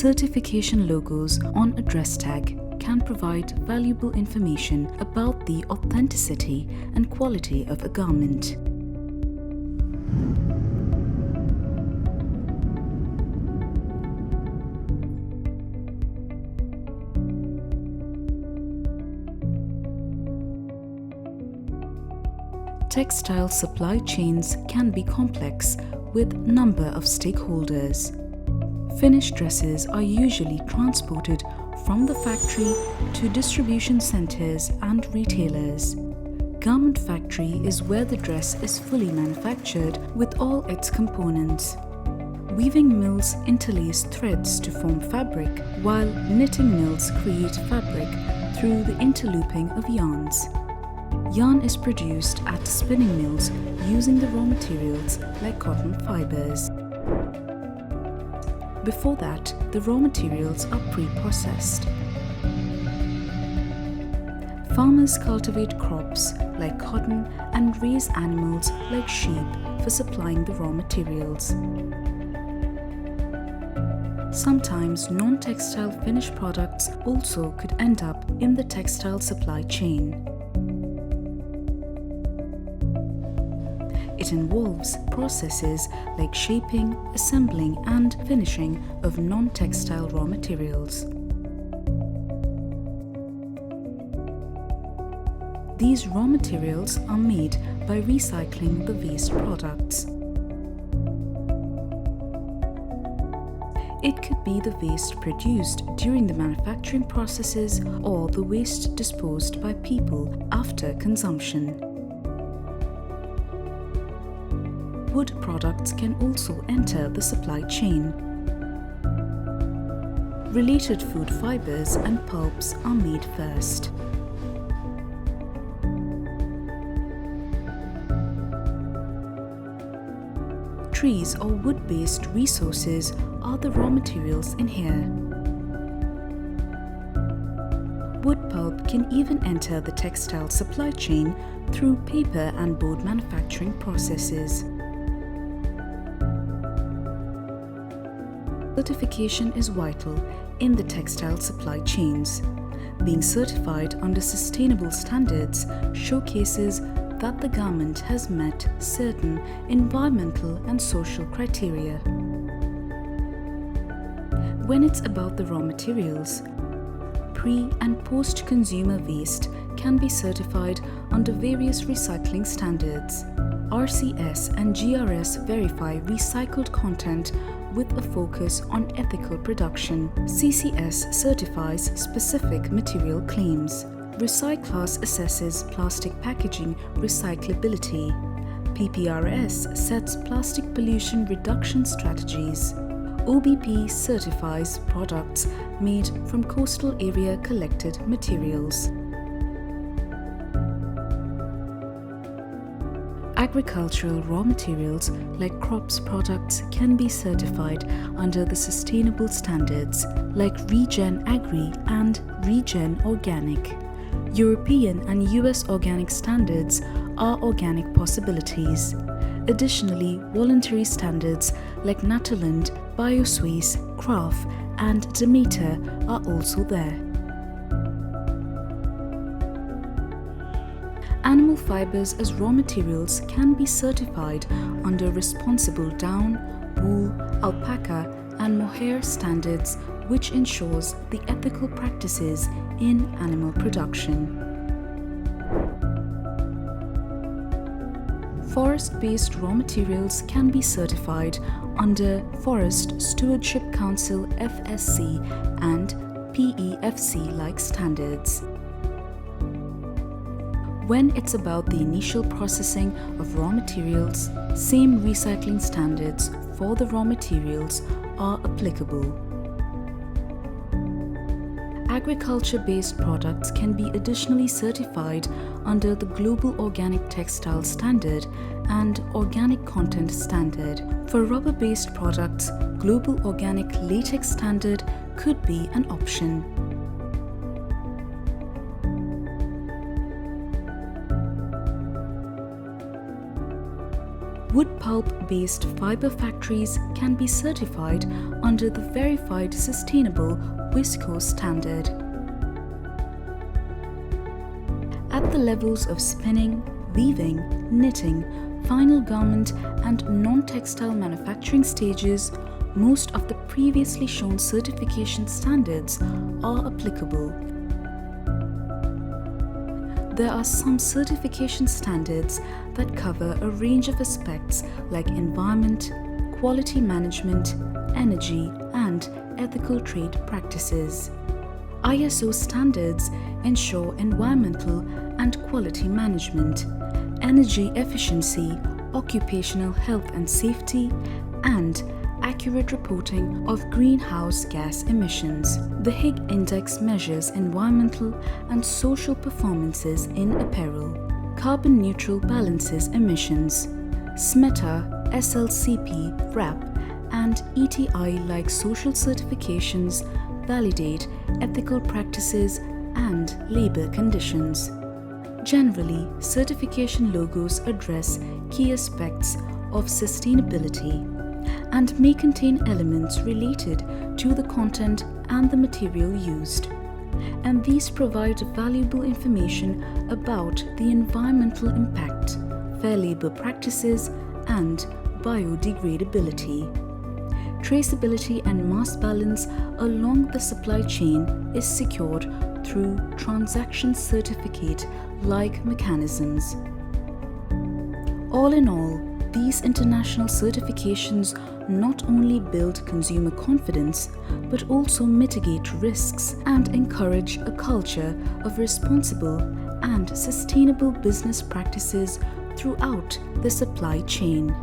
certification logos on a dress tag can provide valuable information about the authenticity and quality of a garment. Textile supply chains can be complex with a number of stakeholders. Finished dresses are usually transported from the factory to distribution centers and retailers. Garment factory is where the dress is fully manufactured with all its components. Weaving mills interlace threads to form fabric, while knitting mills create fabric through the interlooping of yarns. Yarn is produced at spinning mills using the raw materials like cotton fibers. Before that, the raw materials are pre-processed. Farmers cultivate crops like cotton and raise animals like sheep for supplying the raw materials. Sometimes non-textile finished products also could end up in the textile supply chain. It involves processes like shaping, assembling, and finishing of non-textile raw materials. These raw materials are made by recycling the waste products. It could be the waste produced during the manufacturing processes or the waste disposed by people after consumption. Wood products can also enter the supply chain. Related food fibers and pulps are made first. Trees or wood-based resources are the raw materials in here. Wood pulp can even enter the textile supply chain through paper and board manufacturing processes. Certification is vital in the textile supply chains. Being certified under sustainable standards showcases that the garment has met certain environmental and social criteria. When it's about the raw materials, pre- and post-consumer waste can be certified under various recycling standards. RCS and GRS verify recycled content with a focus on ethical production. CCS certifies specific material claims. Recyclass assesses plastic packaging recyclability. PPRS sets plastic pollution reduction strategies. OBP certifies products made from coastal area collected materials. Agricultural raw materials like crops products can be certified under the sustainable standards like Regen Agri and Regen Organic. European and US organic standards are organic possibilities. Additionally, voluntary standards like Netherlands, 𝗬𝗬𝗎, and Demeter are also there. Animal fibers as raw materials can be certified under responsible down, wool, alpaca, and mohair standards, which ensures the ethical practices in animal production. Forest-based raw materials can be certified under Forest Stewardship Council (FSC) and PEFC-like standards. When it's about the initial processing of raw materials, same recycling standards for the raw materials are applicable. Agriculture-based products can be additionally certified under the Global Organic Textile Standard and Organic Content Standard. For rubber-based products, Global Organic Latex Standard could be an option. wood pulp-based fiber factories can be certified under the verified sustainable viscose standard. At the levels of spinning, weaving, knitting, final garment and non-textile manufacturing stages, most of the previously shown certification standards are applicable. There are some certification standards that cover a range of aspects like environment, quality management, energy, and ethical trade practices. ISO standards ensure environmental and quality management, energy efficiency, occupational health and safety, and accurate reporting of greenhouse gas emissions. The Higg Index measures environmental and social performances in apparel. Carbon neutral balances emissions. 𝗦𝗬𝗢, SLCP, WRAP, and ETI-like social certifications validate ethical practices and labor conditions. Generally, certification logos address key aspects of sustainability and may contain elements related to the content and the material used, and these provide valuable information about the environmental impact, fair labor practices, and biodegradability. Traceability and mass balance along the supply chain is secured through transaction certificate-like mechanisms. All in all, these international certifications not only build consumer confidence, but also mitigate risks and encourage a culture of responsible and sustainable business practices throughout the supply chain.